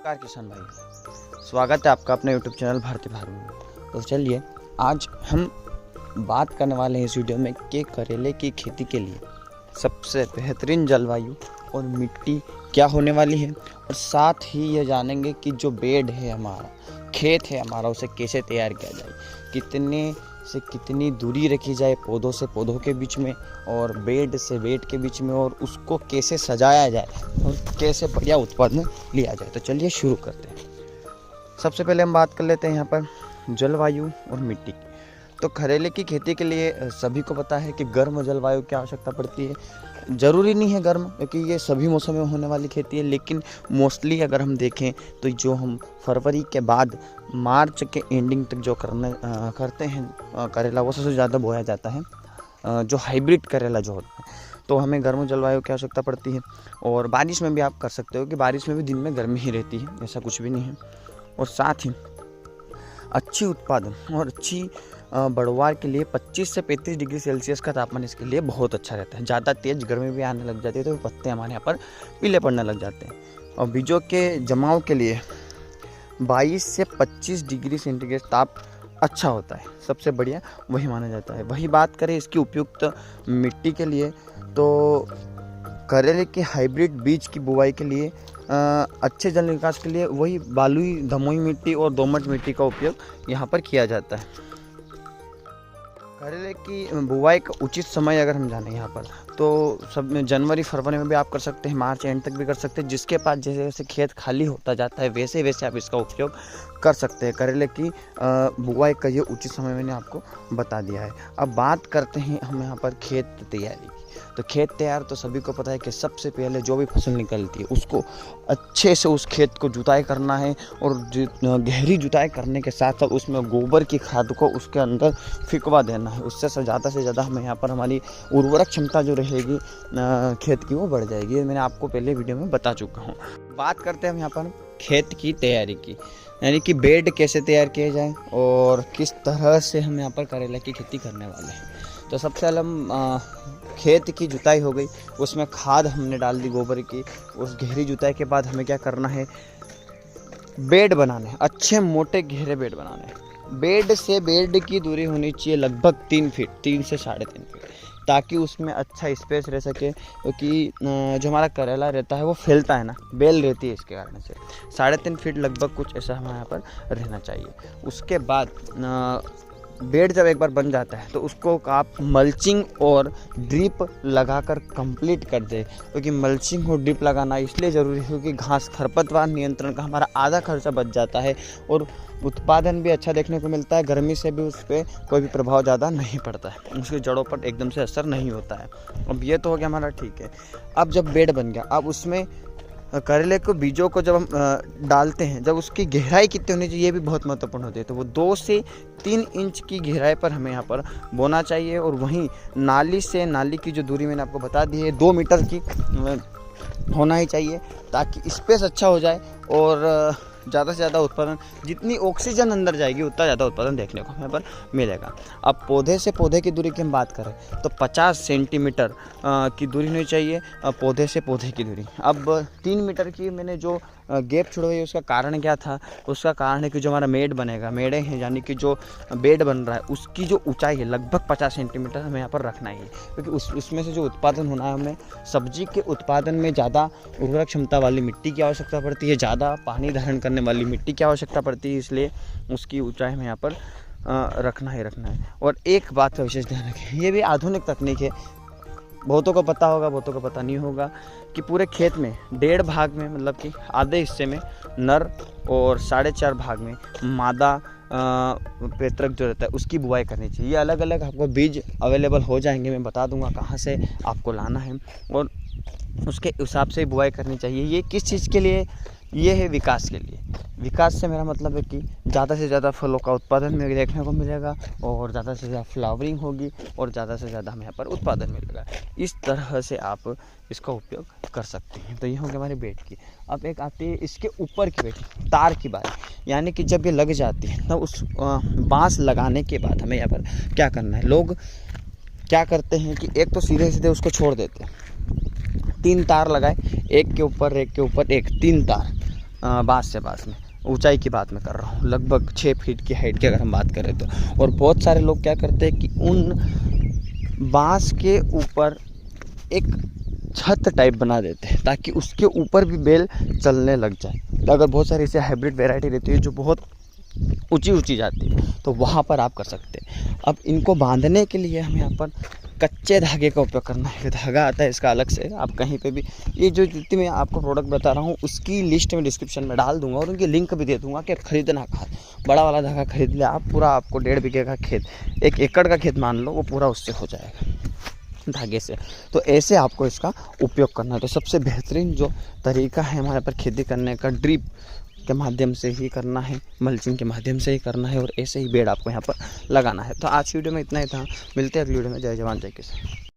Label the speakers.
Speaker 1: नमस्कार किसान भाई, स्वागत है आपका अपने YouTube चैनल भारतीय फार्मिंग में। तो चलिए आज हम बात करने वाले हैं इस वीडियो में कि करेले की खेती के लिए सबसे बेहतरीन जलवायु और मिट्टी क्या होने वाली है, और साथ ही ये जानेंगे कि जो बेड है हमारा, खेत है हमारा, उसे कैसे तैयार किया जाए, कितने से कितनी दूरी रखी जाए पौधों से पौधों के बीच में और बेड से बेड के बीच में, और उसको कैसे सजाया जाए और कैसे बढ़िया उत्पादन लिया जाए। तो चलिए शुरू करते हैं। सबसे पहले हम बात कर लेते हैं यहाँ पर जलवायु और मिट्टी की। तो करेले की खेती के लिए सभी को पता है कि गर्म जलवायु की आवश्यकता पड़ती है। ज़रूरी नहीं है गर्म, क्योंकि ये सभी मौसम में होने वाली खेती है, लेकिन मोस्टली अगर हम देखें तो जो हम फरवरी के बाद मार्च के एंडिंग तक जो करते हैं करेला, वो सबसे ज़्यादा बोया जाता है, जो हाइब्रिड करेला जो होता है। तो हमें गर्म जलवायु की आवश्यकता पड़ती है, और बारिश में भी आप कर सकते हो कि बारिश में भी दिन में गर्मी ही रहती है, ऐसा कुछ भी नहीं है। और साथ ही अच्छी उत्पादन और अच्छी बढ़वार के लिए 25 से 35 डिग्री सेल्सियस का तापमान इसके लिए बहुत अच्छा रहता है। ज़्यादा तेज़ गर्मी भी आने लग जाती है तो पत्ते हमारे यहाँ पर पीले पड़ने लग जाते हैं। और बीजों के जमाव के लिए 22 से 25 डिग्री सेंटीग्रेड ताप अच्छा होता है, सबसे बढ़िया वही माना जाता है। वही बात करें इसकी उपयुक्त मिट्टी के लिए, तो करेले के हाइब्रिड बीज की बुवाई के लिए अच्छे जल निकास के लिए वही बालुई धमोई मिट्टी और दोमट मिट्टी का उपयोग यहाँ पर किया जाता है। करेले की बुवाई का उचित समय अगर हम जानें यहाँ पर, तो सब जनवरी फरवरी में भी आप कर सकते हैं, मार्च एंड तक भी कर सकते हैं। जिसके पास जैसे जैसे खेत खाली होता जाता है वैसे वैसे आप इसका उपयोग कर सकते हैं। करेले की बुवाई का ये उचित समय मैंने आपको बता दिया है। अब बात करते हैं हम यहाँ पर खेत तैयारी की। तो खेत तैयार तो सभी को पता है कि सबसे पहले जो भी फसल निकलती है उसको अच्छे से उस खेत को जुताई करना है, और गहरी जुताई करने के साथ साथ उसमें गोबर की खाद को उसके अंदर फिकवा देना है। उससे से ज़्यादा हमें यहाँ पर हमारी उर्वरक क्षमता जो रहेगी खेत की वो बढ़ जाएगी। ये मैंने आपको पहले वीडियो में बता चुका हूँ। बात करते हैं हम यहाँ पर खेत की तैयारी की, यानी कि बेड कैसे तैयार किए जाए और किस तरह से हम यहाँ पर करेला की खेती करने वाले हैं। तो सबसे पहले हम खेत की जुताई हो गई, उसमें खाद हमने डाल दी गोबर की। उस गहरी जुताई के बाद हमें क्या करना है, बेड बनाने, अच्छे मोटे गहरे बेड बनाने। बेड से बेड की दूरी होनी चाहिए लगभग 3 फीट, 3 से 3.5 फीट, ताकि उसमें अच्छा स्पेस रह सके। क्योंकि जो हमारा करेला रहता है वो फैलता है ना, बेल रहती है, इसके कारण से 3.5 फीट लगभग कुछ ऐसा हमारे यहाँ पर रहना चाहिए। उसके बाद बेड जब एक बार बन जाता है तो उसको आप मल्चिंग और ड्रिप लगाकर कंप्लीट कर दे। क्योंकि मल्चिंग और ड्रिप लगाना इसलिए ज़रूरी है क्योंकि घास खरपतवार नियंत्रण का हमारा आधा खर्चा बच जाता है, और उत्पादन भी अच्छा देखने को मिलता है। गर्मी से भी उस पर कोई भी प्रभाव ज़्यादा नहीं पड़ता है, उसकी जड़ों पर एकदम से असर नहीं होता है। अब ये तो हो गया हमारा, ठीक है। अब जब बेड बन गया, अब उसमें करेले को बीजों को जब हम डालते हैं, जब उसकी गहराई कितनी होनी चाहिए ये भी बहुत महत्वपूर्ण होती है। तो वो 2 से 3 इंच की गहराई पर हमें यहाँ पर बोना चाहिए। और वहीं नाली से नाली की जो दूरी मैंने आपको बता दी है 2 मीटर की होना ही चाहिए, ताकि स्पेस अच्छा हो जाए और ज़्यादा से ज़्यादा उत्पादन, जितनी ऑक्सीजन अंदर जाएगी उतना ज़्यादा उत्पादन देखने को हमें पर मिलेगा। अब पौधे से पौधे की दूरी की हम बात करें तो 50 सेंटीमीटर की दूरी होनी चाहिए पौधे से पौधे की दूरी। अब 3 मीटर की मैंने जो गैप छोड़ी है उसका कारण क्या था, उसका कारण है कि जो हमारा मेड़े हैं, यानी कि जो बेड बन रहा है उसकी जो ऊंचाई है लगभग 50 सेंटीमीटर हमें यहाँ पर रखना है। क्योंकि उसमें से जो उत्पादन होना है, हमें सब्जी के उत्पादन में ज़्यादा उर्वरक क्षमता वाली मिट्टी की आवश्यकता पड़ती है, ज़्यादा पानी धारण करने वाली मिट्टी की आवश्यकता पड़ती है, इसलिए उसकी ऊंचाई हमें यहाँ पर रखना ही रखना है। और एक बात का विशेष ध्यान रखें, ये भी आधुनिक तकनीक है, बहुतों को पता होगा बहुतों को पता नहीं होगा, कि पूरे खेत में 1.5 भाग में, मतलब कि आधे हिस्से में नर और 4.5 भाग में मादा पेत्रक जो रहता है उसकी बुआई करनी चाहिए। ये अलग अलग आपको बीज अवेलेबल हो जाएंगे, मैं बता दूंगा कहाँ से आपको लाना है और उसके हिसाब से बुआई करनी चाहिए। ये किस चीज़ के लिए, ये है विकास के लिए। विकास से मेरा मतलब है कि ज़्यादा से ज़्यादा फलों का उत्पादन में देखने को मिलेगा, और ज़्यादा से ज़्यादा फ्लावरिंग होगी, और ज़्यादा से ज़्यादा हमें यहाँ पर उत्पादन मिलेगा। इस तरह से आप इसका उपयोग कर सकते हैं। तो ये हो गया हमारे बेड की। अब एक आती है इसके ऊपर की बेड, तार की बात, यानी कि जब ये लग जाती है तब उस बाँस लगाने के बाद हमें यहाँ पर क्या करना है। लोग क्या करते हैं कि एक तो सीधे सीधे उसको छोड़ देते हैं, 3 तार लगाए, एक के ऊपर एक के ऊपर एक, 3 तार, बाँस से बाँस में, ऊंचाई की बात मैं कर रहा हूँ, लगभग 6 फीट की हाइट की अगर हम बात करें तो। और बहुत सारे लोग क्या करते हैं कि उन बाँस के ऊपर एक छत टाइप बना देते हैं ताकि उसके ऊपर भी बेल चलने लग जाए। तो अगर बहुत सारी ऐसे हाइब्रिड वैरायटी रहती है जो बहुत ऊंची जाती है तो वहाँ पर आप कर सकते हैं। अब इनको बांधने के लिए हमें यहाँ पर कच्चे धागे का उपयोग करना है। धागा आता है इसका अलग से, आप कहीं पे भी, ये जो जितनी मैं आपको प्रोडक्ट बता रहा हूँ उसकी लिस्ट में डिस्क्रिप्शन में डाल दूंगा और उनकी लिंक भी दे दूंगा कि खरीदना कहाँ। बड़ा वाला धागा खरीद लिया आप, पूरा आपको 1.5 बीघे का खेत, 1 एकड़ का खेत मान लो, वो पूरा उससे हो जाएगा धागे से। तो ऐसे आपको इसका उपयोग करना है। तो सबसे बेहतरीन जो तरीका है हमारे पर खेती करने का, ड्रिप के माध्यम से ही करना है, मल्चिंग के माध्यम से ही करना है और ऐसे ही बेड आपको यहाँ पर लगाना है। तो आज की वीडियो में इतना ही था, मिलते हैं अगली वीडियो में। जय जवान जय किसान।